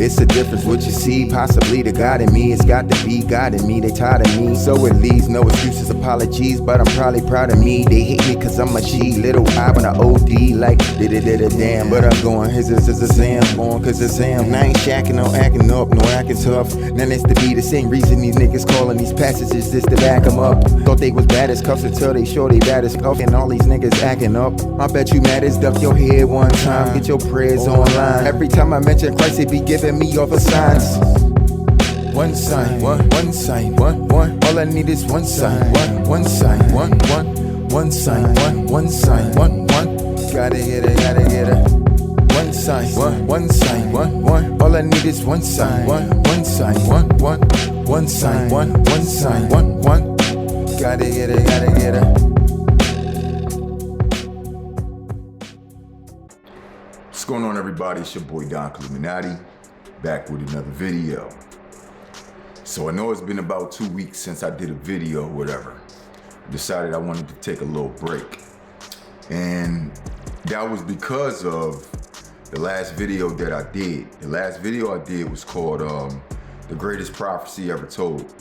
it's a difference what you see. Possibly the God in me, it's got to be God in me. They tired of me, so it leaves no excuses, apologies, but I'm probably proud of me. They hate me cause I'm a G, little I when I OD like damn. But I'm going, his is a Sam, born cause it's Sam. And I ain't shacking, no acting up, no acting tough. None is to be the same reason these niggas calling these passages just to back them up. Thought they was bad as cuffs until they show they bad as cuff. And all these niggas acting up. I bet you mad as duck your head one time, get your prayers online. Every time I mention Christ, they be giving me all the signs. One sign, one sign, one. All I need is one sign, one sign, one sign, one sign, one. Gotta get it. One sign, one sign, one. All I need is one sign, one sign, one sign, one sign, one. Gotta get it. What's going on, everybody? It's your boy Don Illuminati, back with another video. So I know it's been about 2 weeks since I did a video or whatever. Decided I wanted to take a little break. And that was because of the last video that I did. The last video I did was called The Greatest Prophecy Ever Told.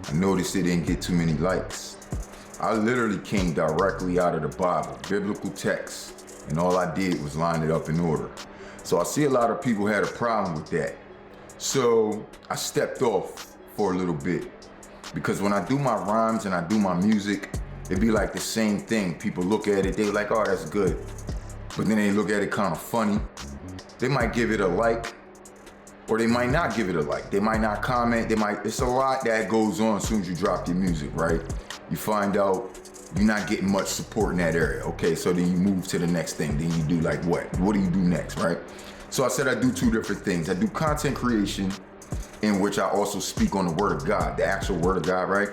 I noticed it didn't get too many likes. I literally came directly out of the Bible, biblical text, and all I did was line it up in order. So I see a lot of people had a problem with that. So I stepped off for a little bit, because when I do my rhymes and I do my music, it'd be like the same thing. People look at it, they like, oh, that's good. But then they look at it kind of funny. They might give it a like, or they might not give it a like. They might not comment, it's a lot that goes on as soon as you drop your music, right? You find out you're not getting much support in that area. Okay, so then you move to the next thing. Then you do like what? What do you do next, right? So I said I do two different things. I do content creation, in which I also speak on the word of God, the actual word of God, right?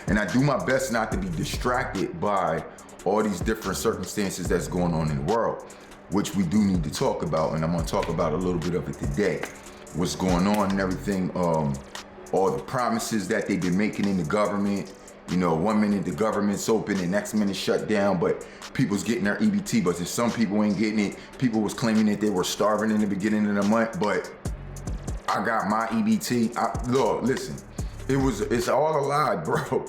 And I do my best not to be distracted by all these different circumstances that's going on in the world, which we do need to talk about, and I'm gonna talk about a little bit of it today. What's going on and everything, all the promises that they've been making in the government. You know, 1 minute the government's open, the next minute shut down, but people's getting their EBT, but some people ain't getting it. People was claiming that they were starving in the beginning of the month, but I got my EBT. Look, listen, it's all a lie, bro.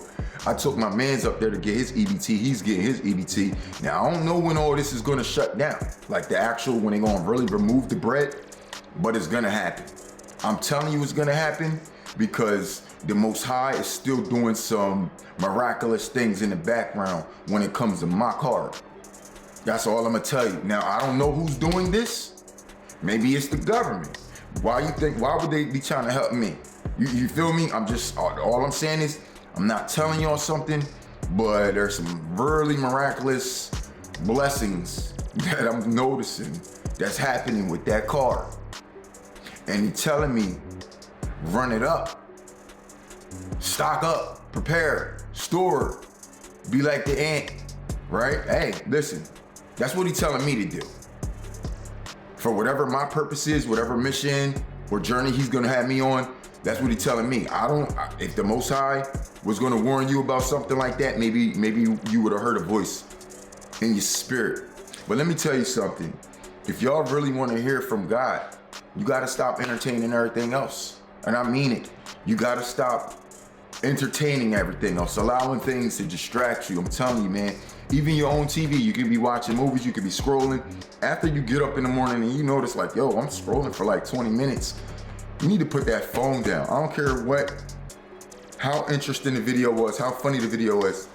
I took my mans up there to get his EBT. He's getting his EBT. Now, I don't know when all this is gonna shut down, like the actual, when they gonna really remove the bread, but it's gonna happen. I'm telling you it's gonna happen, because the Most High is still doing some miraculous things in the background when it comes to my card. That's all I'm gonna tell you. Now, I don't know who's doing this. Maybe it's the government. Why would they be trying to help me? You feel me? All I'm saying is, I'm not telling y'all something, but there's some really miraculous blessings that I'm noticing that's happening with that card. And he's telling me, run it up. Stock up, prepare, store, be like the ant, right? Hey, listen, that's what he's telling me to do. For whatever my purpose is, whatever mission or journey he's gonna have me on, that's what he's telling me. If the Most High was gonna warn you about something like that, maybe you would have heard a voice in your spirit. But let me tell you something. If y'all really wanna hear from God, you gotta stop entertaining everything else. And I mean it. You gotta stop entertaining everything else, allowing things to distract you. I'm telling you, man, even your own TV, you could be watching movies, you could be scrolling. After you get up in the morning and you notice like, yo, I'm scrolling for like 20 minutes, you need to put that phone down. I don't care how interesting the video was, how funny the video was,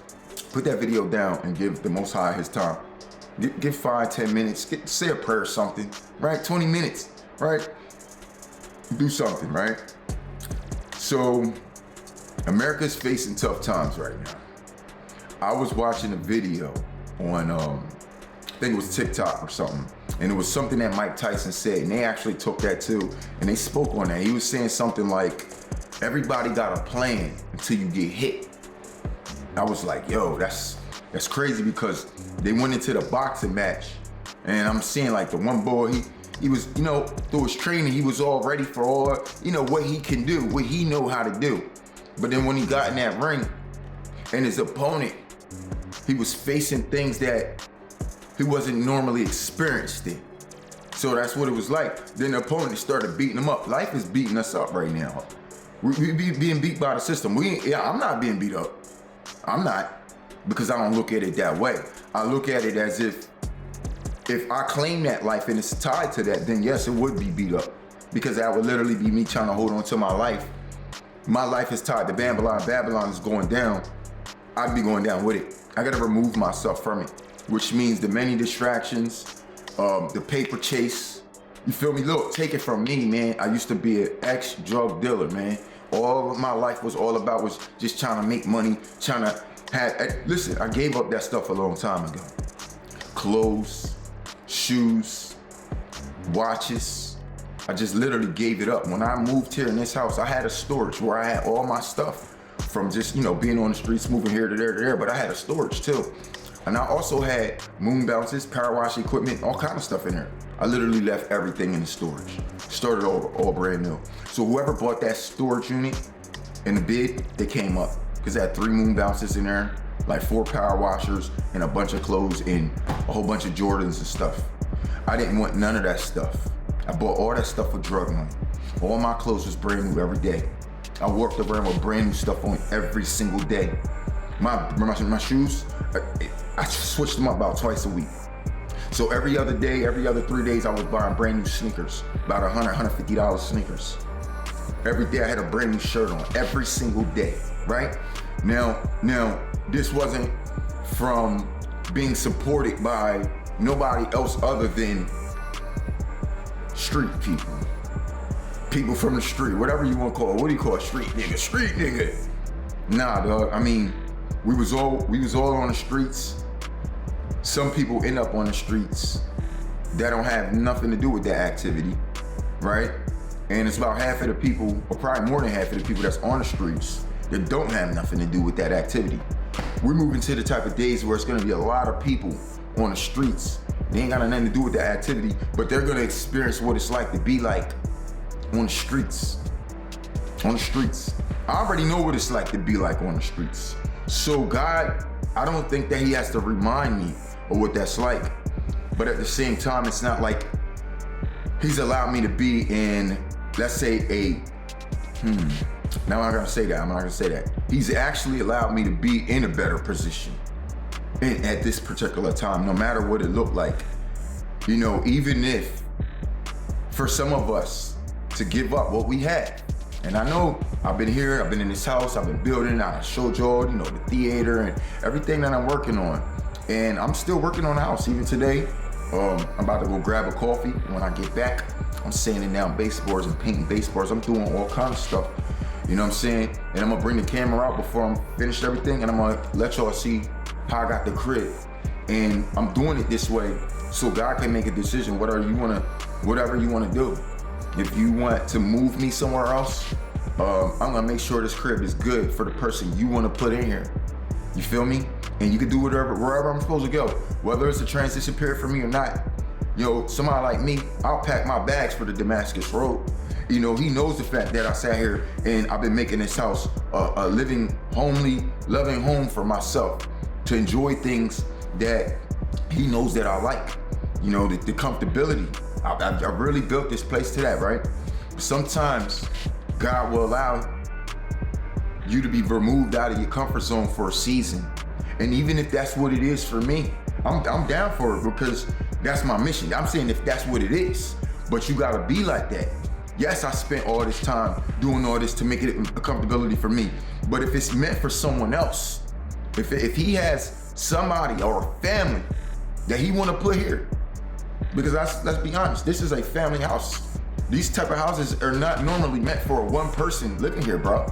put that video down and give the Most High his time. Get 5-10 minutes, say a prayer or something, right? 20 minutes, right? Do something, right? So, America's facing tough times right now. I was watching a video on, I think it was TikTok or something, and it was something that Mike Tyson said, and they actually took that too, and they spoke on that. He was saying something like, everybody got a plan until you get hit. I was like, yo, that's crazy, because they went into the boxing match, and I'm seeing like the one boy, he was, through his training, he was all ready for all, what he can do, what he know how to do. But then when he got in that ring and his opponent, he was facing things that he wasn't normally experienced in. So that's what it was like. Then the opponent started beating them up. Life is beating us up right now. We being beat by the system. I'm not being beat up. I'm not, because I don't look at it that way. I look at it as if I claim that life and it's tied to that, then yes, it would be beat up. Because that would literally be me trying to hold on to my life. My life is tied to Babylon. Babylon is going down. I'd be going down with it. I gotta remove myself from it, which means the many distractions, the paper chase. You feel me? Look, take it from me, man. I used to be an ex-drug dealer, man. All of my life was all about was just trying to make money, trying to listen, I gave up that stuff a long time ago. Clothes, shoes, watches. I just literally gave it up. When I moved here in this house, I had a storage where I had all my stuff from just, being on the streets, moving here to there, but I had a storage too. And I also had moon bounces, power wash equipment, all kind of stuff in there. I literally left everything in the storage. Started over, all brand new. So whoever bought that storage unit in the bid, they came up. Cause it had 3 moon bounces in there, like 4 power washers, and a bunch of clothes and a whole bunch of Jordans and stuff. I didn't want none of that stuff. I bought all that stuff with drug money. All my clothes was brand new every day. I walked around with brand new stuff on every single day. My shoes, I switched them up about twice a week. So every other day, every other 3 days, I was buying brand new sneakers, about $100, $150 sneakers. Every day I had a brand new shirt on, every single day, right? Now, this wasn't from being supported by nobody else other than street people. People from the street, whatever you want to call it. What do you call it? Street nigga, street nigga. Nah, dog, I mean, we was all on the streets. Some people end up on the streets that don't have nothing to do with that activity, right? And it's about half of the people, or probably more than half of the people that's on the streets that don't have nothing to do with that activity. We're moving to the type of days where it's gonna be a lot of people on the streets. They ain't got nothing to do with that activity, but they're gonna experience what it's like to be like on the streets. On the streets. I already know what it's like to be like on the streets. So God, I don't think that he has to remind me of what that's like. But at the same time, it's not like he's allowed me to be in, let's say now I'm not gonna say that. He's actually allowed me to be in a better position at this particular time, no matter what it looked like. Even if for some of us to give up what we had. And I know I've been here, I've been in this house, I've been building, I showed y'all, the theater and everything that I'm working on. And I'm still working on the house, even today. I'm about to go grab a coffee. When I get back, I'm sanding down baseboards and painting baseboards. I'm doing all kinds of stuff, you know what I'm saying? And I'm gonna bring the camera out before I'm finished everything, and I'm gonna let y'all see how I got the crib. And I'm doing it this way so God can make a decision, whatever you wanna do. If you want to move me somewhere else, I'm gonna make sure this crib is good for the person you wanna put in here. You feel me? And you can do wherever I'm supposed to go, whether it's a transition period for me or not. Somebody like me, I'll pack my bags for the Damascus Road. He knows the fact that I sat here and I've been making this house a living, homely, loving home for myself to enjoy things that he knows that I like. The comfortability. I really built this place to that, right? Sometimes God will allow you to be removed out of your comfort zone for a season. And even if that's what it is for me, I'm down for it because that's my mission. I'm saying if that's what it is, but you gotta be like that. Yes, I spent all this time doing all this to make it a comfortability for me. But if it's meant for someone else, if he has somebody or a family that he wanna put here, because let's be honest, this is a family house. These type of houses are not normally meant for one person living here, bro.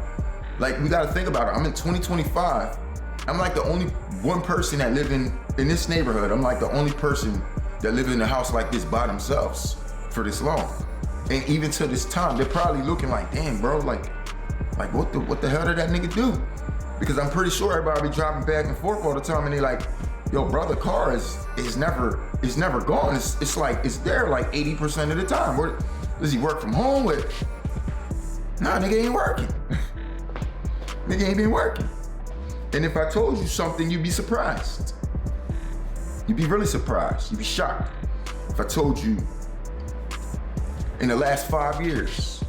Like, we gotta think about it. I'm in 2025. I'm like the only one person that live in this neighborhood. I'm like the only person that live in a house like this by themselves for this long. And even to this time, they're probably looking like, damn, bro, like what the hell did that nigga do? Because I'm pretty sure everybody be driving back and forth all the time, and they like, yo, bro, the car is never gone. It's like it's there like 80% of the time. Where does he work from home with? Nah, nigga ain't working. Nigga ain't been working. And if I told you something, you'd be surprised. You'd be really surprised. You'd be shocked if I told you in the last 5 years,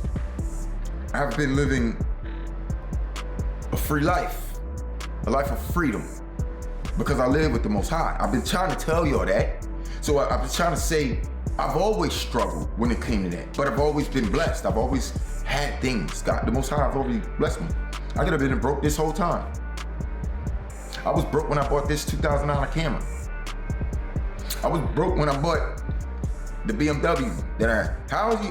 I've been living a free life, a life of freedom, because I live with the Most High. I've been trying to tell y'all that. So I've been trying to say, I've always struggled when it came to that, but I've always been blessed. I've always had things. God, the Most High, has always blessed me. I could have been broke this whole time. I was broke when I bought this $2,000 camera. I was broke when I bought the BMW that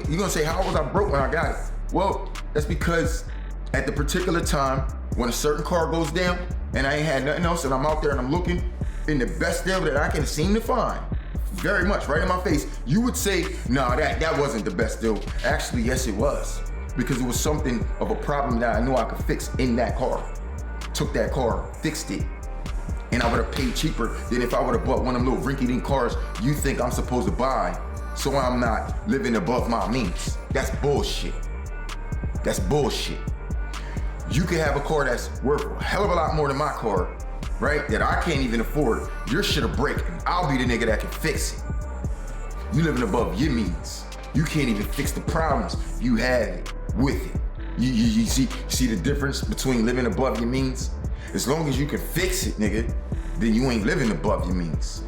you gonna say, how was I broke when I got it? Well, that's because at the particular time when a certain car goes down and I ain't had nothing else and I'm out there and I'm looking in the best deal that I can seem to find, very much right in my face, you would say, nah, that wasn't the best deal. Actually, yes, it was. Because it was something of a problem that I knew I could fix in that car. Took that car, fixed it, and I would have paid cheaper than if I would have bought one of them little rinky-dink cars you think I'm supposed to buy so I'm not living above my means. That's bullshit. That's bullshit. You could have a car that's worth a hell of a lot more than my car, right? That I can't even afford. Your shit'll break, and I'll be the nigga that can fix it. You living above your means. You can't even fix the problems you have with it. You see the difference between living above your means? As long as you can fix it, nigga, then you ain't living above your means.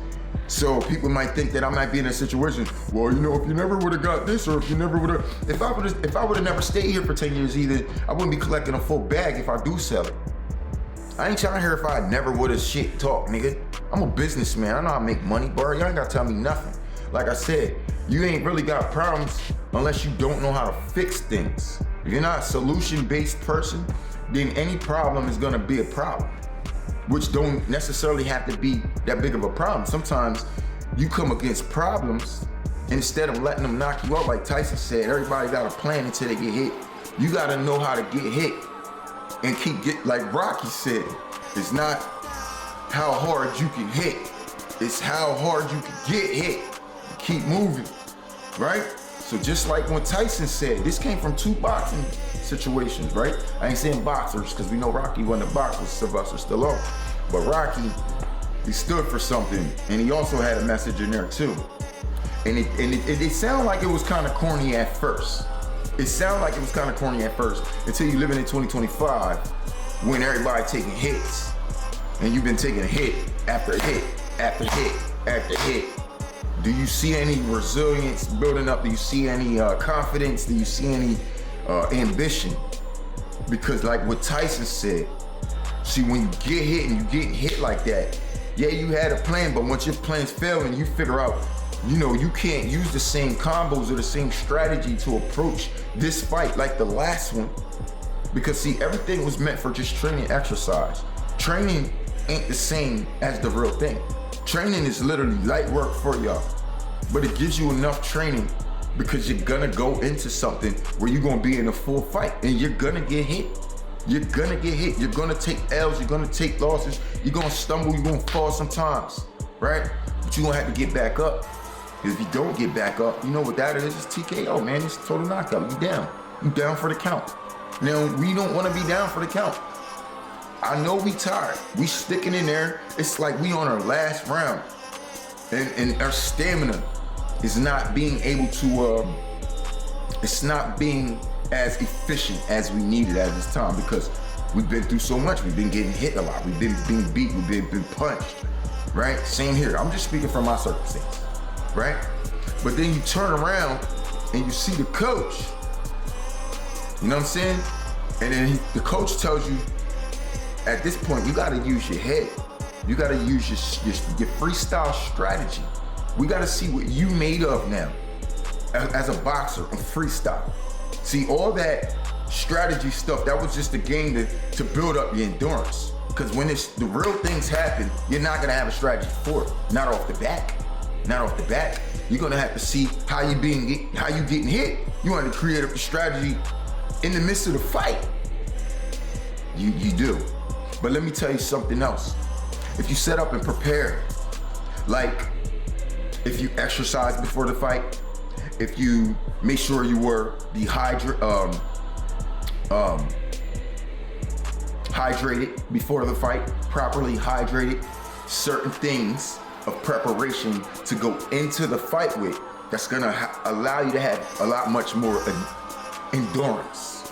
So people might think that I might be in a situation, well, you know, if you never would have got this, or if you never would have, if I would have never stayed here for 10 years either, I wouldn't be collecting a full bag if I do sell it. I ain't trying to hear if I never would have shit talk, nigga. I'm a businessman. I know how to make money, bro. You ain't gotta tell me nothing. Like I said, you ain't really got problems unless you don't know how to fix things. If you're not a solution-based person, then any problem is gonna be a problem, which don't necessarily have to be that big of a problem. Sometimes you come against problems, instead of letting them knock you out, like Tyson said, everybody got a plan until they get hit. You gotta know how to get hit and like Rocky said, it's not how hard you can hit, it's how hard you can get hit. Keep moving, right? So just like when Tyson said, this came from 2 boxing situations, right? I ain't saying boxers, because we know Rocky wasn't a boxer, Sylvester Stallone. But Rocky, he stood for something, and he also had a message in there too. And it sounded like it was kind of corny at first. It sounded like it was kind of corny at first, until you living in 2025, when everybody taking hits, and you've been taking hit after hit, after hit, after hit. Do you see any resilience building up? Do you see any confidence? Do you see any ambition? Because like what Tyson said, see, when you get hit and you get hit like that, yeah, you had a plan, but once your plans fail and you figure out, you know, you can't use the same combos or the same strategy to approach this fight like the last one. Because see, everything was meant for just training, exercise. Training ain't the same as the real thing. Training is literally light work for y'all, but it gives you enough training because you're gonna go into something where you're gonna be in a full fight and you're gonna get hit. You're gonna get hit. You're gonna take L's, you're gonna take losses, you're gonna stumble, you're gonna fall sometimes, right? But you're gonna have to get back up. If you don't get back up, you know what that is? It's TKO, man. It's total knockout. You down. You down for the count. Now, we don't wanna be down for the count. I know we tired. We sticking in there. It's like we on our last round. And our stamina is not being able to, it's not being as efficient as we needed at this time because we've been through so much. We've been getting hit a lot. We've been being beat. We've been punched, right? Same here. I'm just speaking from my circumstance, right? But then you turn around and you see the coach. You know what I'm saying? And then the coach tells you, at this point, you gotta use your head. You gotta use your freestyle strategy. We gotta see what you made of now as a boxer and freestyle. See, all that strategy stuff, that was just a game to build up your endurance. Because when the real things happen, you're not gonna have a strategy for it. Not off the bat. Not off the bat. You're gonna have to see how you getting hit. You want to create a strategy in the midst of the fight. You do. But let me tell you something else. If you set up and prepare, like if you exercise before the fight, if you make sure you were hydrated before the fight, properly hydrated, certain things of preparation to go into the fight with, that's gonna allow you to have a lot much more endurance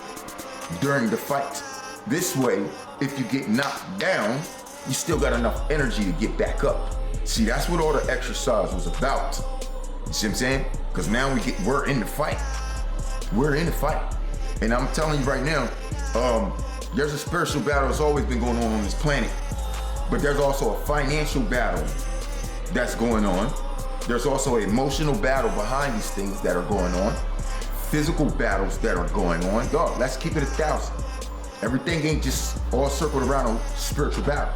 during the fight. This way, if you get knocked down, you still got enough energy to get back up. See, that's what all the exercise was about. You see what I'm saying? Because now we're in the fight. We're in the fight. And I'm telling you right now, there's a spiritual battle that's always been going on this planet. But there's also a financial battle that's going on. There's also an emotional battle behind these things that are going on. Physical battles that are going on. Dog, let's keep it 1,000. Everything ain't just all circled around a spiritual battle.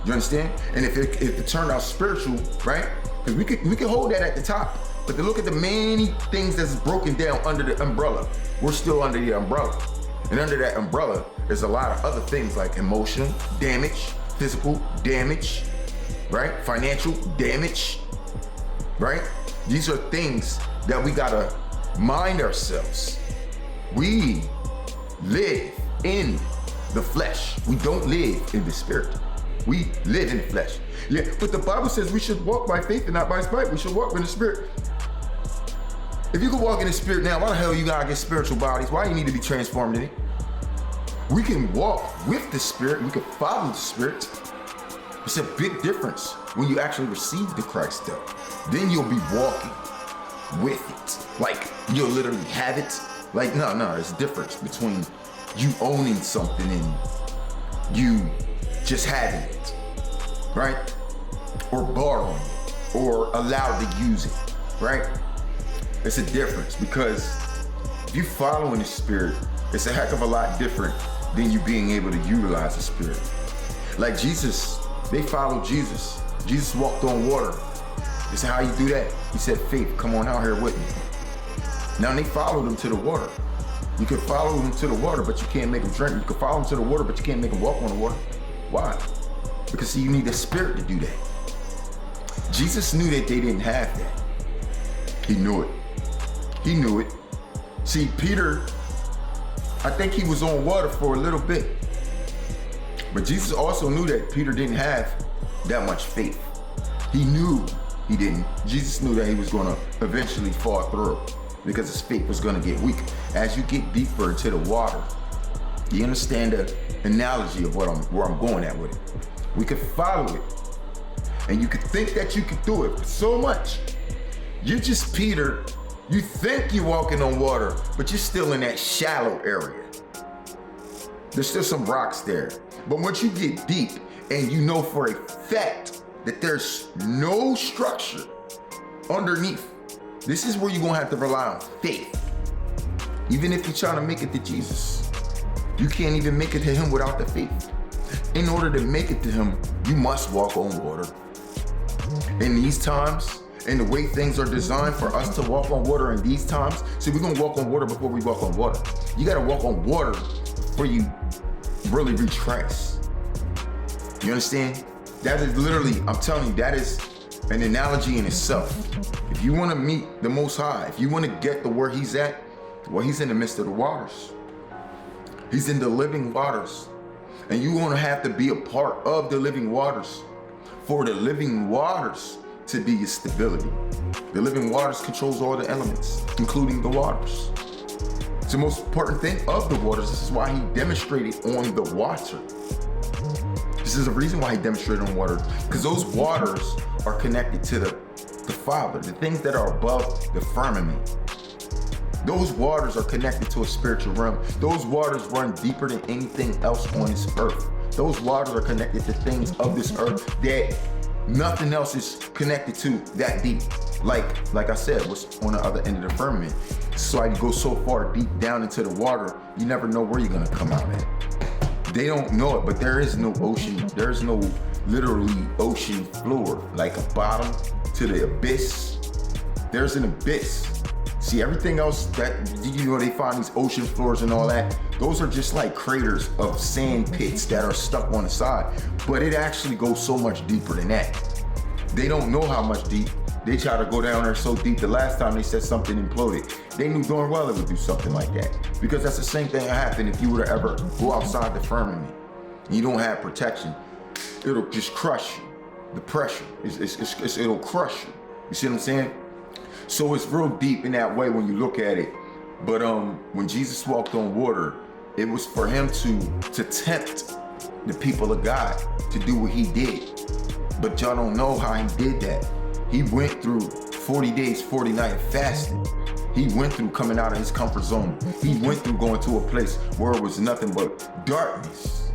You understand? And if it turned out spiritual, right? Because we could hold that at the top. But to look at the many things that's broken down under the umbrella, we're still under the umbrella. And under that umbrella, there's a lot of other things like emotional damage, physical damage, right? Financial damage, right? These are things that we gotta mind ourselves. We live in the flesh. We don't live in the spirit. We live in the flesh. Yeah, but the Bible says we should walk by faith and not by sight. We should walk in the spirit. If you can walk in the spirit now, why the hell you gotta get spiritual bodies? Why you need to be transformed in it? We can walk with the spirit. We can follow the spirit. It's a big difference when you actually receive the Christ though. Then you'll be walking with it. Like you'll literally have it. Like, no, there's a difference between you owning something and you just having it, right? Or borrowing it, or allowed to use it, right? It's a difference because if you follow in the spirit, it's a heck of a lot different than you being able to utilize the spirit. Like Jesus, they followed Jesus. Jesus walked on water. They said, how you do that? He said, faith, come on out here with me. Now they followed him to the water. You can follow them to the water, but you can't make them drink. You can follow them to the water, but you can't make them walk on the water. Why? Because see, you need the spirit to do that. Jesus knew that they didn't have that. He knew it. He knew it. See, Peter, I think he was on water for a little bit. But Jesus also knew that Peter didn't have that much faith. He knew he didn't. Jesus knew that he was going to eventually fall through because his faith was going to get weak. As you get deeper into the water, you understand the analogy of where I'm going at with it. We could follow it. And you could think that you could do it so much. You're just Peter. You think you're walking on water, but you're still in that shallow area. There's still some rocks there. But once you get deep and you know for a fact that there's no structure underneath, this is where you're gonna have to rely on faith. Even if you're trying to make it to Jesus, you can't even make it to him without the faith. In order to make it to him, you must walk on water. In these times, and the way things are designed for us to walk on water in these times, see, we're gonna walk on water before we walk on water. You gotta walk on water before you really reach Christ. You understand? That is literally, I'm telling you, that is an analogy in itself. If you wanna meet the Most High, if you wanna get to where he's at, well, he's in the midst of the waters. He's in the living waters. And you wanna have to be a part of the living waters for the living waters to be your stability. The living waters controls all the elements, including the waters. It's the most important thing of the waters. This is why he demonstrated on the water. This is the reason why he demonstrated on water, because those waters are connected to the Father, the things that are above the firmament. Those waters are connected to a spiritual realm. Those waters run deeper than anything else on this earth. Those waters are connected to things of this earth that nothing else is connected to that deep. Like I said, what's on the other end of the firmament. So you go so far deep down into the water, you never know where you're gonna come out at. They don't know it, but there is no ocean. There's no literally ocean floor, like a bottom to the abyss. There's an abyss. See, everything else that, they find these ocean floors and all that, those are just like craters of sand pits that are stuck on the side. But it actually goes so much deeper than that. They don't know how much deep. They try to go down there so deep. The last time they said something imploded, they knew darn well it would do something like that. Because that's the same thing that happened if you were to ever go outside the firmament and you don't have protection. It'll just crush you. The pressure, it'll crush you. You see what I'm saying? So it's real deep in that way when you look at it. But when Jesus walked on water, it was for him to tempt the people of God to do what he did. But y'all don't know how he did that. He went through 40 days, 40 nights fasting. He went through coming out of his comfort zone. He went through going to a place where it was nothing but darkness.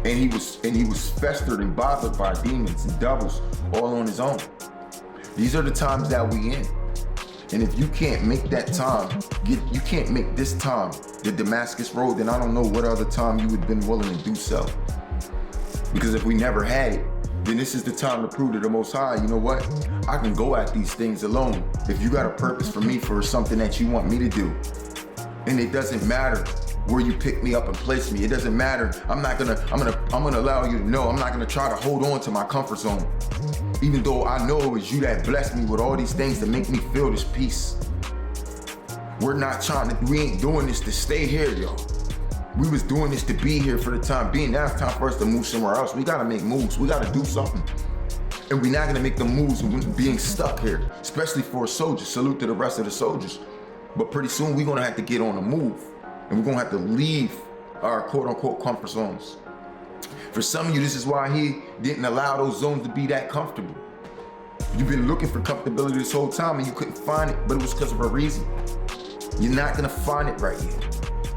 And he was festered and bothered by demons and devils all on his own. These are the times that we in. And if you can't make that time, you can't make this time the Damascus Road, then I don't know what other time you would have been willing to do so. Because if we never had it, then this is the time to prove to the Most High, you know what? I can go at these things alone. If you got a purpose for me for something that you want me to do, and it doesn't matter where you pick me up and place me. It doesn't matter. I'm gonna allow you to know. I'm not gonna try to hold on to my comfort zone. Even though I know it was you that blessed me with all these things to make me feel this peace. We ain't doing this to stay here, yo. We was doing this to be here for the time being. Now it's time for us to move somewhere else. We gotta make moves. We gotta do something. And we're not gonna make the moves being stuck here, especially for a soldier. Salute to the rest of the soldiers. But pretty soon we're gonna have to get on the move. And we're gonna have to leave our quote unquote comfort zones. For some of you, this is why he didn't allow those zones to be that comfortable. You've been looking for comfortability this whole time and you couldn't find it, but it was because of a reason. You're not gonna find it right here.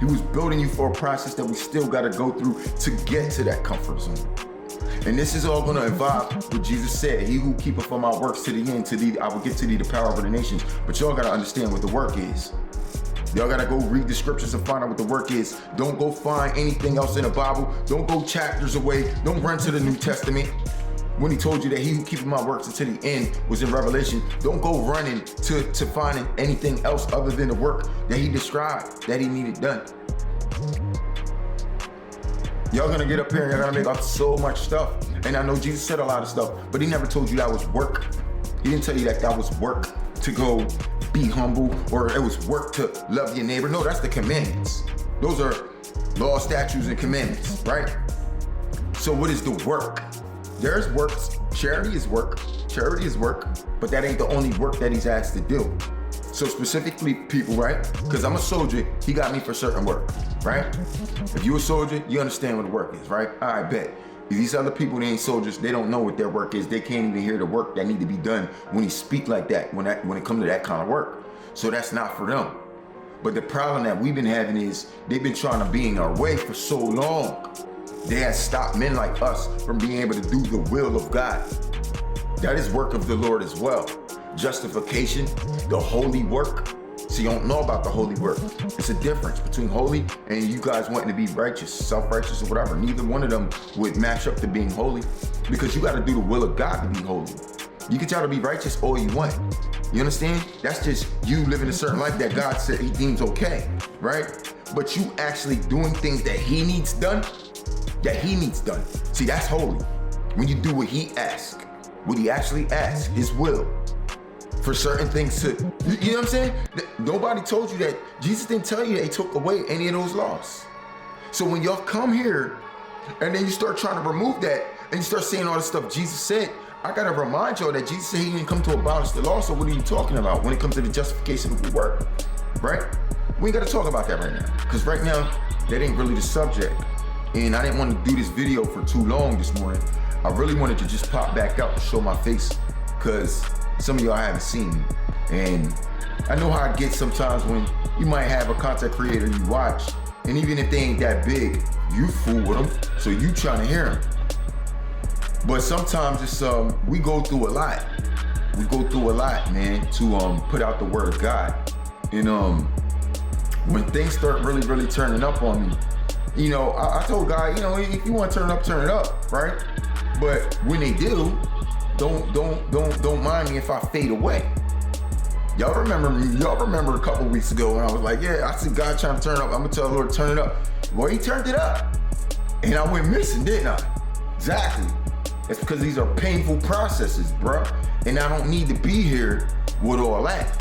He was building you for a process that we still gotta go through to get to that comfort zone. And this is all gonna involve what Jesus said, he who keepeth from my works to the end, I will give to thee the power of the nations. But y'all gotta understand what the work is. Y'all gotta go read the scriptures and find out what the work is. Don't go find anything else in the Bible. Don't go chapters away. Don't run to the New Testament. When he told you that he who keepeth my works until the end was in Revelation, don't go running to finding anything else other than the work that he described, that he needed done. Y'all gonna get up here and y'all gonna make up so much stuff. And I know Jesus said a lot of stuff, but he never told you that was work. He didn't tell you that was work to go be humble, or it was work to love your neighbor. No, that's the commandments. Those are law, statutes, and commandments, right? So what is the work? There's works. Charity is work, but that ain't the only work that he's asked to do. So specifically, people, right? Because I'm a soldier, he got me for certain work, right? If you a soldier, you understand what the work is, right? I bet. These other people, they ain't soldiers, they don't know what their work is. They can't even hear the work that need to be done when he speak like that, when it comes to that kind of work. So that's not for them. But the problem that we've been having is they've been trying to be in our way for so long. They have stopped men like us from being able to do the will of God. That is work of the Lord as well. Justification, the holy work. So you don't know about the holy work. It's a difference between holy and you guys wanting to be righteous, self-righteous or whatever. Neither one of them would match up to being holy, because you got to do the will of God to be holy. You can try to be righteous all you want. You understand? That's just you living a certain life that God said he deems okay, right? But you actually doing things that he needs done, See, that's holy. When you do what he asks, what he actually asks, his will. For certain things to, you know what I'm saying? Nobody told you that. Jesus didn't tell you that he took away any of those laws. So when y'all come here and then you start trying to remove that and you start saying all the stuff Jesus said, I gotta remind y'all that Jesus said he didn't come to abolish the law. So what are you talking about when it comes to the justification of the work, right? We ain't gotta talk about that right now, because right now, that ain't really the subject. And I didn't want to do this video for too long this morning. I really wanted to just pop back out and show my face, because some of y'all haven't seen me. And I know how it gets sometimes when you might have a content creator you watch, and even if they ain't that big, you fool with them, so you trying to hear them. But sometimes it's we go through a lot. We go through a lot, man, to put out the word of God. And when things start really, really turning up on me, you know, I told God, you know, if you want to turn it up, right? But when they do, don't mind me if I fade away. Y'all remember a couple weeks ago when I was like, yeah, I see God trying to turn up. I'm gonna tell the Lord to turn it up. Well, he turned it up. And I went missing, didn't I? Exactly. It's because these are painful processes, bro. And I don't need to be here with all that.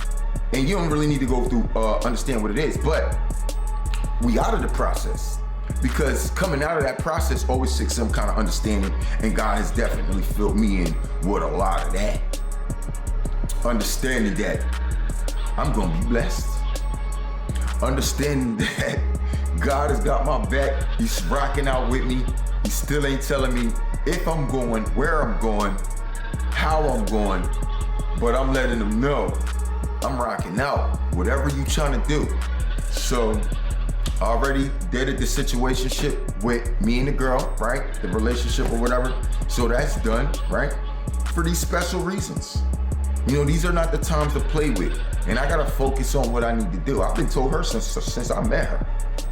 And you don't really need to go through, understand what it is. But we out of the process. Because coming out of that process always takes some kind of understanding, and God has definitely filled me in with a lot of that. understanding that I'm gonna be blessed. Understanding that God has got my back. He's rocking out with me. He still ain't telling me if I'm going, where I'm going, how I'm going, but I'm letting him know I'm rocking out, whatever you trying to do. So I already dated the situationship with me and the girl, right? The relationship or whatever. So that's done, right? For these special reasons. You know, these are not the times to play with. And I gotta focus on what I need to do. I've been told her since I met her.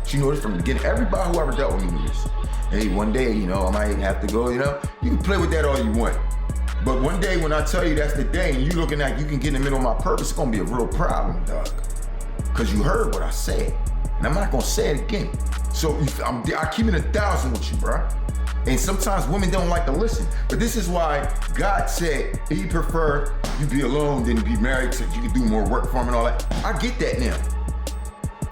She knows from the beginning. Everybody who ever dealt with me knew this. Hey, one day, you know, I might have to go, you know. You can play with that all you want. But one day when I tell you that's the day and you looking like you can get in the middle of my purpose, it's gonna be a real problem, dog. Cause you heard what I said. And I'm not gonna say it again. So I keep it 1,000 with you, bro. And sometimes women don't like to listen. But this is why God said He preferred you be alone than to be married so you can do more work for Him and all that. I get that now.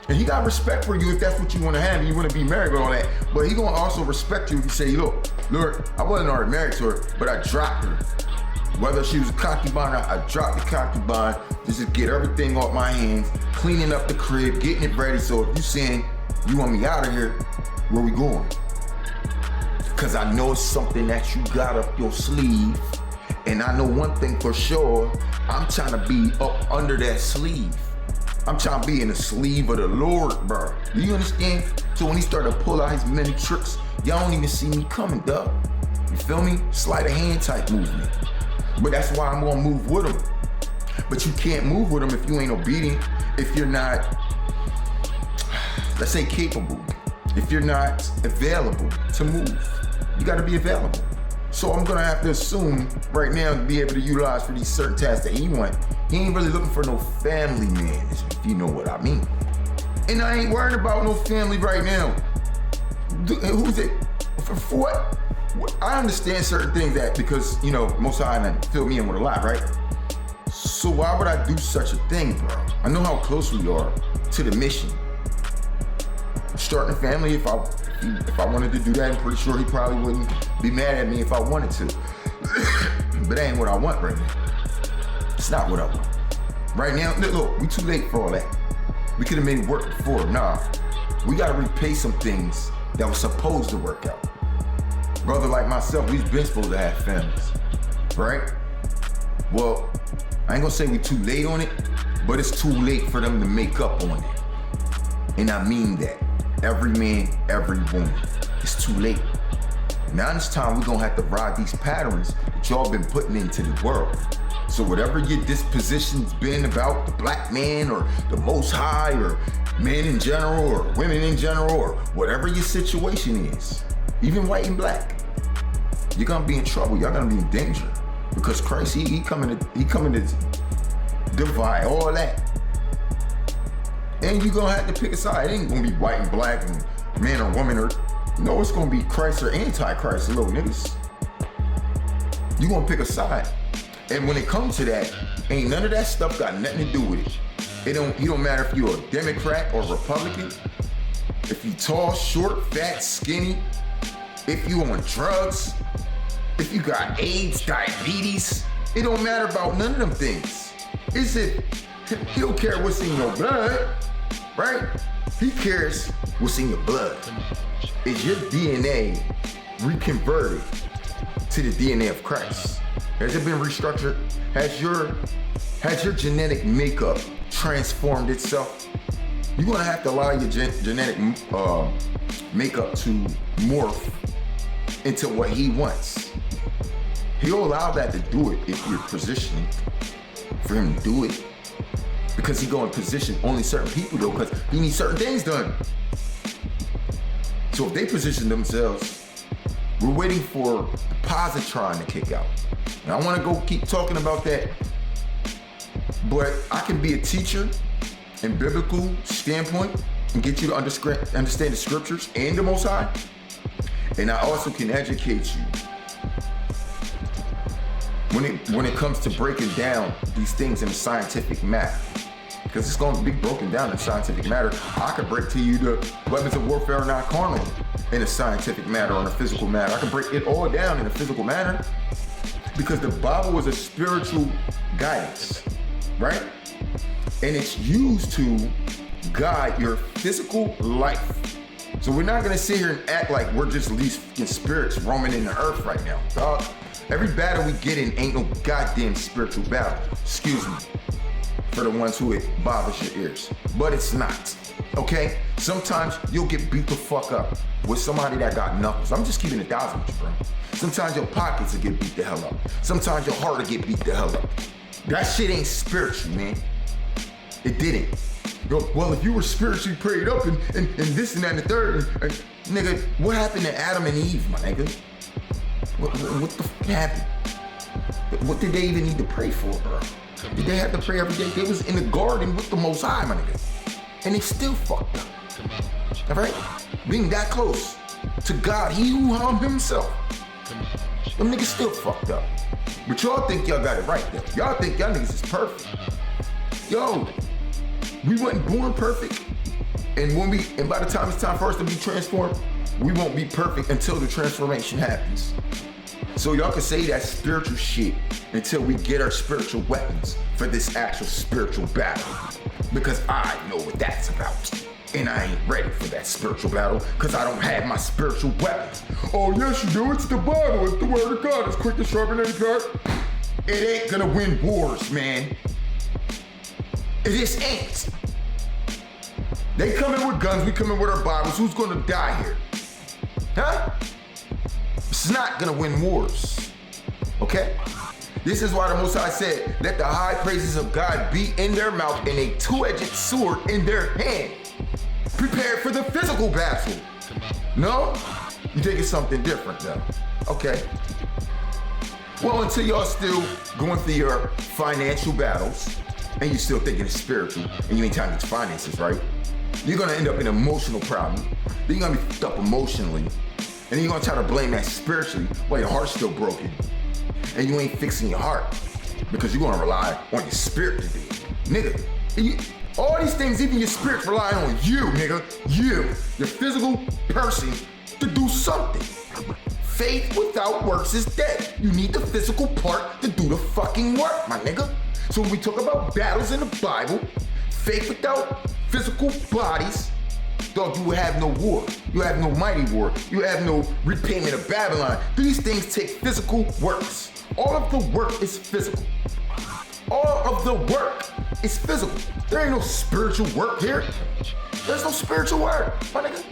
And He got respect for you if that's what you want to have and you want to be married and all that. But He gonna also respect you if you say, look, Lord, I wasn't already married to her, but I dropped her. Whether she was a concubine, I dropped the concubine just to get everything off my hands, cleaning up the crib, getting it ready. So if you saying you want me out of here, where we going? Cause I know it's something that you got up your sleeve. And I know one thing for sure, I'm trying to be up under that sleeve. I'm trying to be in the sleeve of the Lord, bro. Do you understand? So when He started to pull out His many tricks, y'all don't even see me coming, dog. You feel me? Sleight of hand type movement. But that's why I'm gonna move with Him. But you can't move with Him if you ain't obedient, if you're not, let's say capable, if you're not available to move. You gotta be available. So I'm gonna have to assume right now to be able to utilize for these certain tasks that He want. He ain't really looking for no family man, if you know what I mean. And I ain't worried about no family right now. Who's it? For what? I understand certain things that because, you know, Most High filled me in with a lot, right? So why would I do such a thing, bro? I know how close we are to the mission. Starting a family, if I wanted to do that, I'm pretty sure He probably wouldn't be mad at me if I wanted to. But that ain't what I want right now. It's not what I want. Right now, look, we too late for all that. We could have made it work before. Nah, we gotta repay some things that were supposed to work out. Brother like myself, we've been supposed to have families, right? Well, I ain't gonna say we too late on it, but it's too late for them to make up on it. And I mean that. Every man, every woman. It's too late. Now it's time we're gonna have to ride these patterns that y'all been putting into the world. So whatever your disposition's been about the black man or the Most High or men in general or women in general or whatever your situation is, even white and black, you're gonna be in trouble. Y'all gonna be in danger because Christ, he coming to divide all that. And you're gonna have to pick a side. It ain't gonna be white and black and man or woman or, no, it's gonna be Christ or anti-Christ, little niggas. You gonna pick a side. And when it comes to that, ain't none of that stuff got nothing to do with it. You don't matter if you're a Democrat or Republican, if you tall, short, fat, skinny, if you on drugs, if you got AIDS, diabetes, it don't matter about none of them things. He don't care what's in your blood, right? He cares what's in your blood. Is your DNA reconverted to the DNA of Christ? Has it been restructured? Has your genetic makeup transformed itself? You're gonna have to allow your genetic makeup to morph into what He wants. He'll allow that to do it if you're positioned for Him to do it. Because He gonna position only certain people though, because He needs certain things done. So if they position themselves, we're waiting for the positron to kick out. And I wanna go keep talking about that, but I can be a teacher in biblical standpoint and get you to understand the scriptures and the Most High. And I also can educate you when it comes to breaking down these things in a scientific manner. Because it's going to be broken down in scientific matter. I could break to you the weapons of warfare are not carnal in a scientific matter or in a physical matter. I can break it all down in a physical manner. Because the Bible is a spiritual guidance, right? And it's used to guide your physical life. So we're not gonna sit here and act like we're just these spirits roaming in the earth right now, dog. Every battle we get in ain't no goddamn spiritual battle. Excuse me, for the ones who it bothers your ears. But it's not, okay? Sometimes you'll get beat the fuck up with somebody that got knuckles. I'm just keeping 1,000 with you, bro. Sometimes your pockets will get beat the hell up. Sometimes your heart will get beat the hell up. That shit ain't spiritual, man. It didn't. Well, if you were spiritually prayed up and this and that and the third, and nigga, what happened to Adam and Eve, my nigga? What the fuck happened? What did they even need to pray for, bro? Did they have to pray every day? They was in the garden with the Most High, my nigga. And they still fucked up. All right? Being that close to God, he who harmed himself. Them niggas still fucked up. But y'all think y'all got it right though. Y'all think y'all niggas is perfect. Yo, we wasn't born perfect. And by the time it's time for us to be transformed, we won't be perfect until the transformation happens. So y'all can say that spiritual shit until we get our spiritual weapons for this actual spiritual battle. Because I know what that's about. And I ain't ready for that spiritual battle because I don't have my spiritual weapons. Oh yes you do, it's the Bible, it's the word of God, it's quick and sharp and any part. It ain't gonna win wars, man. It just ain't. They come in with guns, we come in with our Bibles, who's gonna die here? Huh? It's not gonna win wars, okay? This is why the Most High said, let the high praises of God be in their mouth and a two-edged sword in their hand. Prepare for the physical battle. No? You think it's something different though. Okay. Well, until y'all still going through your financial battles and you're still thinking it's spiritual and you ain't talking about finances, right? You're gonna end up in an emotional problem. Then you're gonna be fucked up emotionally. And then you're gonna try to blame that spiritually while your heart's still broken. And you ain't fixing your heart because you're gonna rely on your spirit to do it. Nigga, all these things, even your spirit relying on you, nigga. You, your physical person, to do something. Faith without works is dead. You need the physical part to do the fucking work, my nigga. So when we talk about battles in the Bible, faith without physical bodies, dog, you will have no war. You have no mighty war. You have no repayment of Babylon. These things take physical works. All of the work is physical. All of the work is physical. There ain't no spiritual work here. There's no spiritual work, my nigga.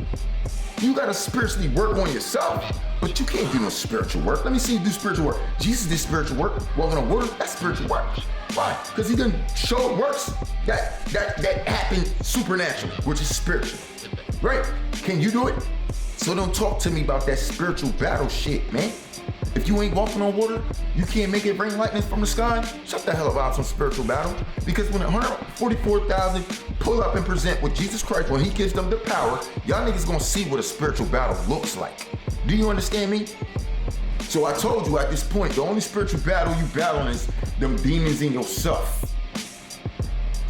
You gotta spiritually work on yourself, but you can't do no spiritual work. Let me see you do spiritual work. Jesus did spiritual work. Walking on water, that's spiritual work. Why? Because he done showed works that happened supernaturally, which is spiritual. Right? Can you do it? So don't talk to me about that spiritual battle shit, man. If you ain't walking on water, you can't make it rain lightning from the sky. Shut the hell up about some spiritual battle. Because when 144,000 pull up and present with Jesus Christ, when he gives them the power, y'all niggas gonna see what a spiritual battle looks like. Do you understand me? So I told you at this point, the only spiritual battle you battling is them demons in yourself.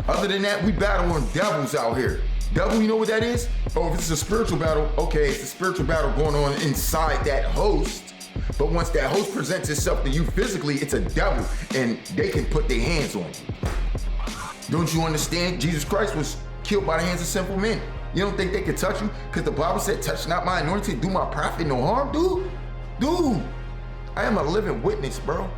Other than that, we battling devils out here. Devil, you know what that is? Oh, if it's a spiritual battle, okay, it's a spiritual battle going on inside that host. But once that host presents itself to you physically, it's a devil, and they can put their hands on you. Don't you understand? Jesus Christ was killed by the hands of sinful men. You don't think they could touch you? Because the Bible said, touch not my anointing, do my prophet no harm, dude. Dude, I am a living witness, bro.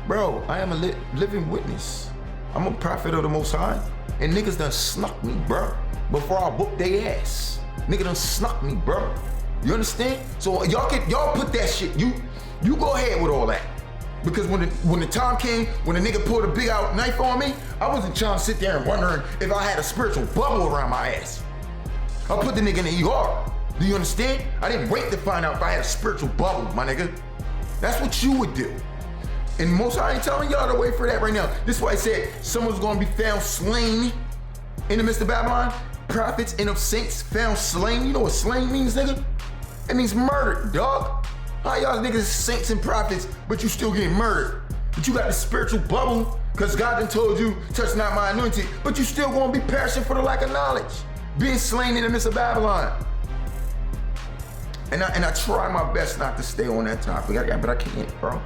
Bro, I am a living witness. I'm a prophet of the Most High, and niggas done snuck me, bro. Before I whoop their ass. Nigga done snuck me, bro. You understand? So y'all put that shit, you go ahead with all that. Because when the time came, when a nigga pulled a big out knife on me, I wasn't trying to sit there and wondering if I had a spiritual bubble around my ass. I put the nigga in the ER. Do you understand? I didn't wait to find out if I had a spiritual bubble, my nigga. That's what you would do. And most I ain't telling y'all to wait for that right now. This is why I said someone's gonna be found slain in the midst of Babylon. Prophets and of saints found slain. You know what slain means, nigga? It means murdered, dog. How y'all niggas saints and prophets, but you still getting murdered? But you got the spiritual bubble, because God done told you, touch not my anointed, but you still gonna be perishing for the lack of knowledge. Being slain in the midst of Babylon. And I try my best not to stay on that topic, but I can't, bro.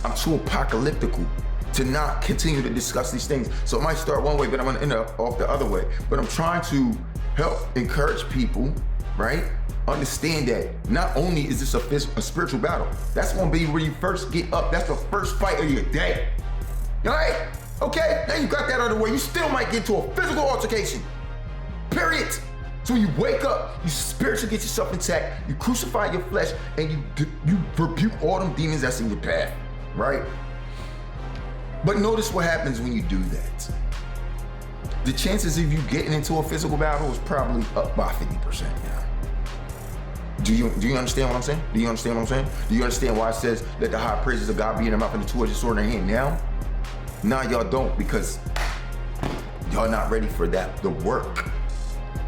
I'm too apocalyptical to not continue to discuss these things. So it might start one way, but I'm gonna end up off the other way. But I'm trying to help encourage people, right? Understand that not only is this a spiritual battle, that's gonna be where you first get up. That's the first fight of your day. All right? Okay, now you got that out of the way. You still might get into a physical altercation. Period. So when you wake up, you spiritually get yourself intact, you crucify your flesh, and you rebuke all them demons that's in your path, right? But notice what happens when you do that. The chances of you getting into a physical battle is probably up by 50% now. Do you understand what I'm saying? Do you understand what I'm saying? Do you understand why it says let the high praises of God be in their mouth and the two-edged sword in their hand now? Nah, y'all don't, because y'all not ready for that, the work.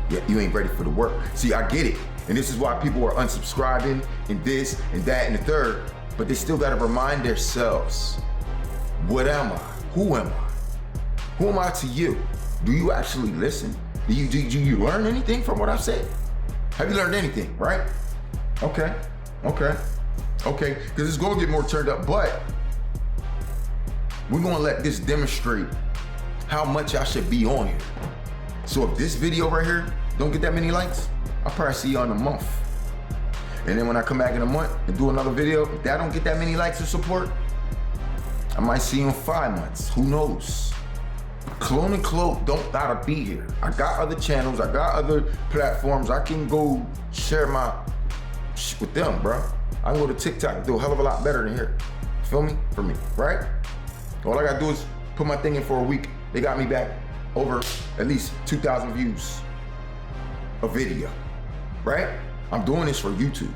Yeah, you ain't ready for the work. See, I get it. And this is why people are unsubscribing and this and that and the third, but they still gotta remind themselves, what am I? Who am I? Who am I to you? Do you actually listen? Do you learn anything from what I've said? Have you learned anything, right? Okay, because it's gonna get more turned up, but we're gonna let this demonstrate how much I should be on here. So if this video right here don't get that many likes, I'll probably see you in a month. And then when I come back in a month and do another video, if that don't get that many likes or support, I might see you in 5 months, who knows? Clone and Cloak don't gotta be here. I got other channels, I got other platforms. I can go share my shit with them, bro. I can go to TikTok and do a hell of a lot better than here. Feel me? For me, right? All I gotta do is put my thing in for a week. They got me back over at least 2,000 views a video, right? I'm doing this for YouTube.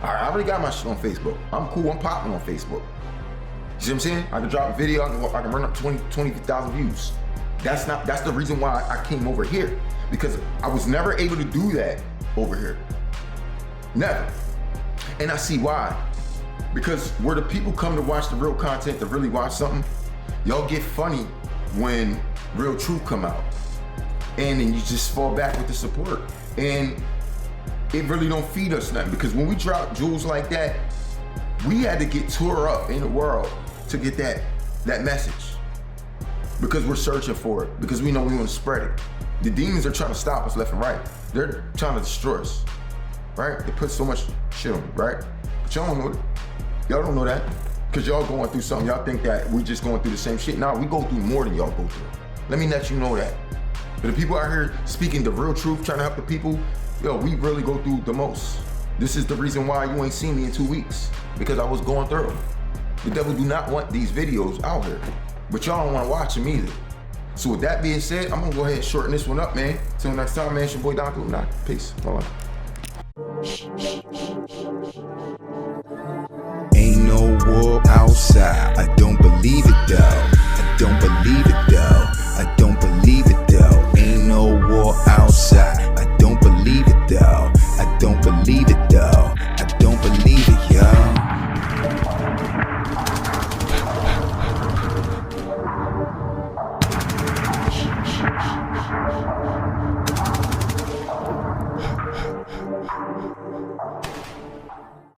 I already got my shit on Facebook. I'm cool, I'm popping on Facebook. You see what I'm saying? I can drop a video, I can run up 20,000 views. That's the reason why I came over here, because I was never able to do that over here. Never. And I see why. Because where the people come to watch the real content, to really watch something, y'all get funny when real truth come out. And then you just fall back with the support. And it really don't feed us nothing, because when we drop jewels like that, we had to get tore up in the world to get that message, because we're searching for it, because we know we want to spread it. The demons are trying to stop us left and right. They're trying to destroy us, right? They put so much shit on me, right? But y'all don't know it. Y'all don't know that, because y'all going through something. Y'all think that we just going through the same shit. Nah, we go through more than y'all go through. Let me let you know that. But the people out here speaking the real truth, trying to help the people, yo, we really go through the most. This is the reason why you ain't seen me in 2 weeks, because I was going through it. The devil do not want these videos out here, but y'all don't want to watch them either. So with that being said, I'm gonna go ahead and shorten this one up, man. Till next time, man, it's your boy Don Club. Peace. Hold on. Ain't no war outside. I don't believe it though. I don't believe it though.